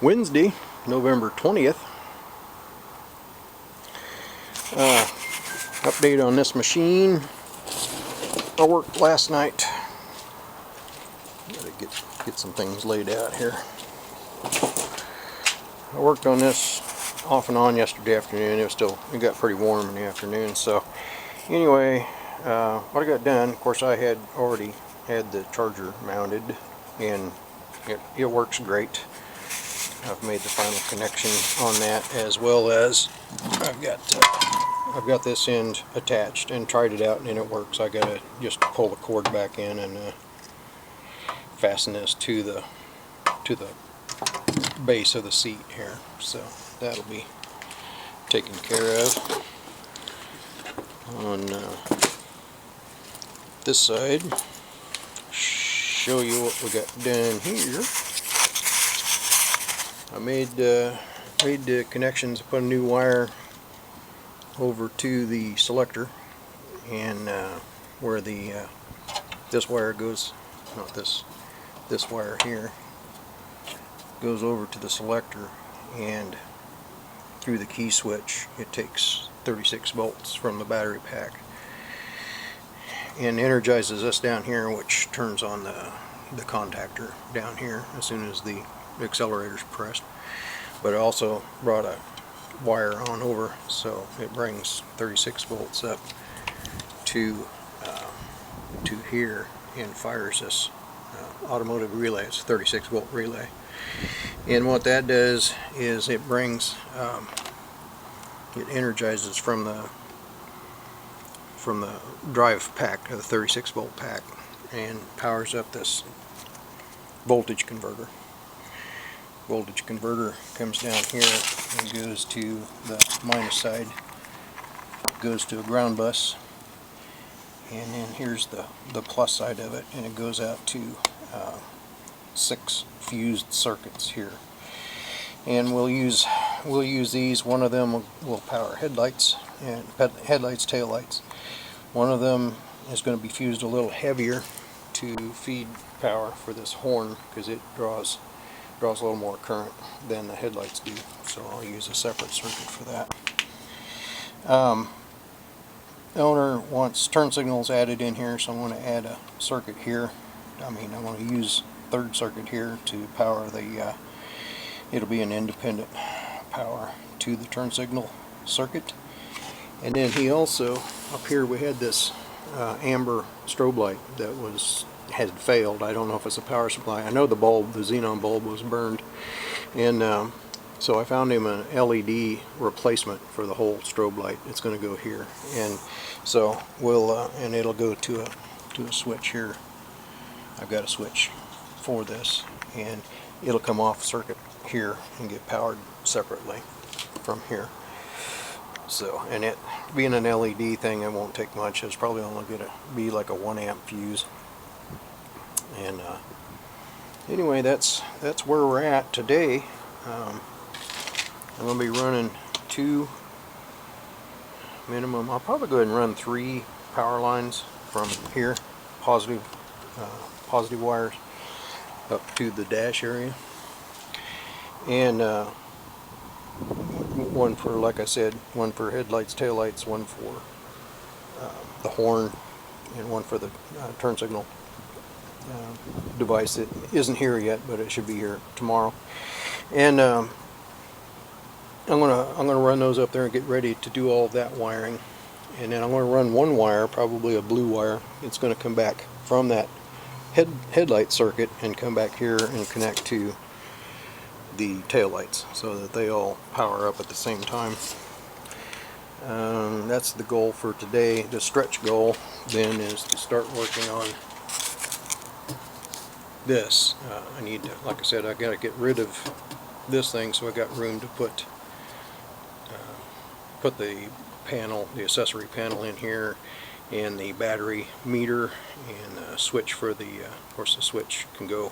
Wednesday, November 20th. Update on this machine. I worked last night. Gotta get some things laid out here. I worked on this off and on yesterday afternoon. It got pretty warm in the afternoon. So anyway, what I got done, of course, I had already had the charger mounted, and it works great. I've made the final connection on that, as well as I've got this end attached and tried it out, and it works. I gotta just pull the cord back in and fasten this to the base of the seat here. So that'll be taken care of. On this side, show you what we got done here. I made the connections, put a new wire over to the selector, and where the this wire goes, not this wire here goes over to the selector, and through the key switch it takes 36 volts from the battery pack and energizes this down here, which turns on the contactor down here as soon as the accelerator's pressed. But it also brought a wire on over, so it brings 36 volts up to here and fires this automotive relay. It's a 36 volt relay, and what that does is it brings it energizes from the drive pack, the 36 volt pack, and powers up this voltage converter. Voltage converter comes down here and goes to the minus side, goes to a ground bus, and then here's the plus side of it, and it goes out to 6 fused circuits here. And we'll use these. One of them will power headlights and taillights. One of them is going to be fused a little heavier to feed power for this horn, because it draws a little more current than the headlights do, so I'll use a separate circuit for that. The owner wants turn signals added in here, so I'm going to add a circuit here. I'm going to use third circuit here to power the it'll be an independent power to the turn signal circuit. And then he also, up here we had this amber strobe light that had failed. I don't know if it's a power supply. I know the xenon bulb was burned, and so I found him an LED replacement for the whole strobe light. It's going to go here, and so we'll and it'll go to a switch here. I've got a switch for this, and it'll come off circuit here and get powered separately from here. So, and it being an LED thing, it won't take much. It's probably only going to be like a 1 amp fuse. And anyway, that's where we're at today. I'm going to be running 2 minimum. I'll probably go ahead and run 3 power lines from here, positive wires up to the dash area, and one for, like I said, one for headlights, taillights, one for the horn, and one for the turn signal device that isn't here yet, but it should be here tomorrow. And I'm gonna run those up there and get ready to do all of that wiring, and then I'm going to run one wire, probably a blue wire. It's going to come back from that headlight circuit and come back here and connect to the taillights, so that they all power up at the same time. That's the goal for today. The stretch goal then is to start working on this. I need to, like I said, I got to get rid of this thing, so I got room to put the panel, the accessory panel in here, and the battery meter, and a switch for the of course the switch can go.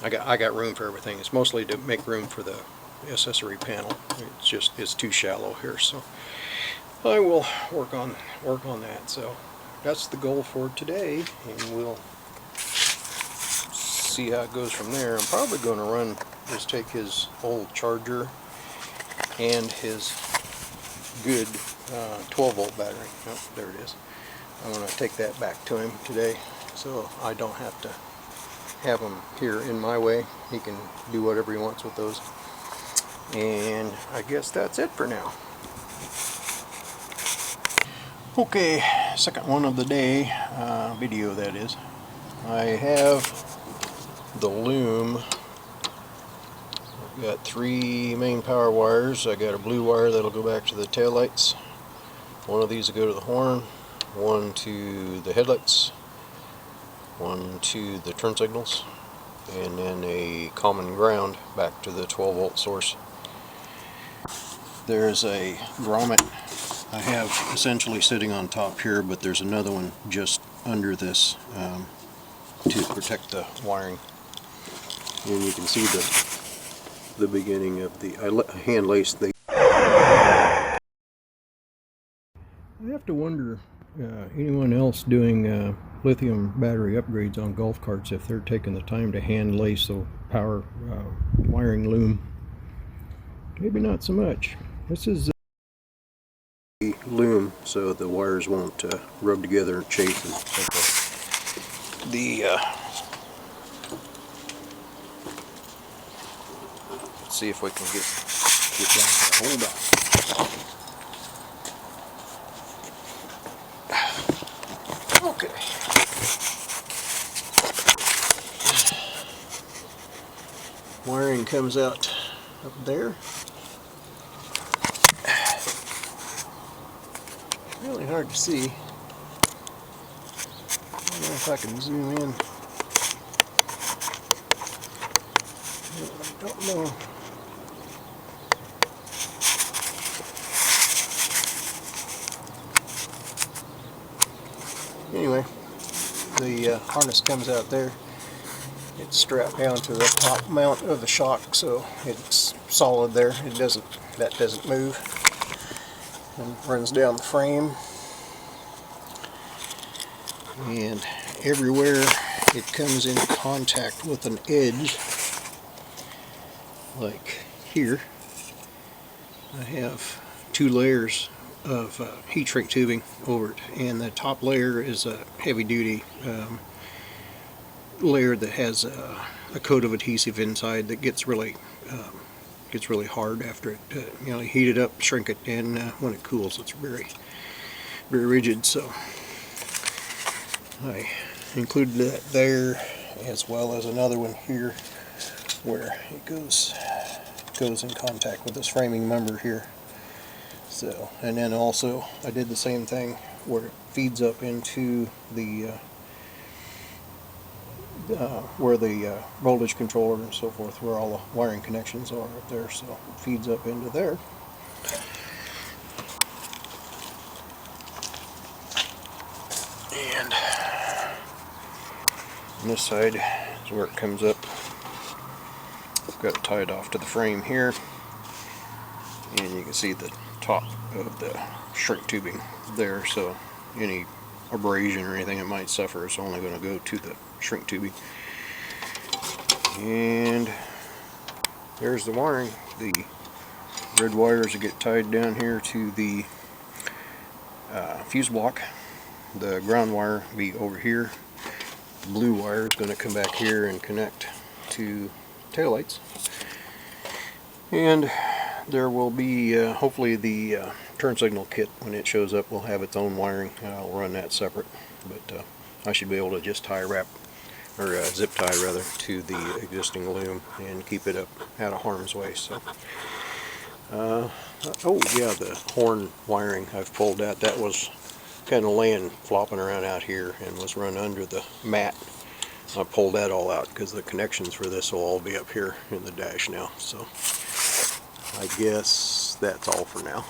I got room for everything. It's mostly to make room for the accessory panel. It's too shallow here, so I will work on that. So that's the goal for today, and we'll see how it goes from there. I'm probably going to run is take his old charger and his good 12 volt battery. Oh, there it is. I'm going to take that back to him today so I don't have to have him here in my way. He can do whatever he wants with those. And I guess that's it for now. Okay, second one of the day, video that is. I have the loom. I've got 3 main power wires. I got a blue wire that'll go back to the taillights. One of these will go to the horn, one to the headlights, one to the turn signals, and then a common ground back to the 12 volt source. There's a grommet I have essentially sitting on top here, but there's another one just under this to protect the wiring. And you can see the beginning of the hand laced the. I have to wonder, anyone else doing lithium battery upgrades on golf carts, if they're taking the time to hand lace the power wiring loom. Maybe not so much. This is the loom, so the wires won't rub together and chafe and so forth. Let's see if we can get down here. Hold on. Okay. Wiring comes out up there. Really hard to see. I don't know if I can zoom in. I don't know. Anyway, the harness comes out there. It's strapped down to the top mount of the shock, so it's solid there. That doesn't move. And runs down the frame, and everywhere it comes in contact with an edge, like here, I have 2 layers of heat shrink tubing over it, and the top layer is a heavy duty layer that has a coat of adhesive inside that gets really hard after it, you heat it up, shrink it, and when it cools, it's very, very rigid. So I included that there, as well as another one here, where it goes in contact with this framing member here. So, and then also I did the same thing where it feeds up into the where the voltage controller and so forth, where all the wiring connections are up there, so it feeds up into there. And on this side is where it comes up. I've got it tied off to the frame here, and you can see the top of the shrink tubing there, so any abrasion or anything it might suffer is only going to go to the shrink tubing. And there's the wiring. The red wires get tied down here to the fuse block. The ground wire will be over here. The blue wire is going to come back here and connect to taillights. And there will be hopefully the turn signal kit, when it shows up, will have its own wiring. I'll run that separate, but I should be able to just tie wrap, or zip tie rather, to the existing loom and keep it up out of harm's way. So oh yeah, the horn wiring I've pulled out, that was kind of laying flopping around out here and was run under the mat. I pulled that all out because the connections for this will all be up here in the dash now. So I guess that's all for now.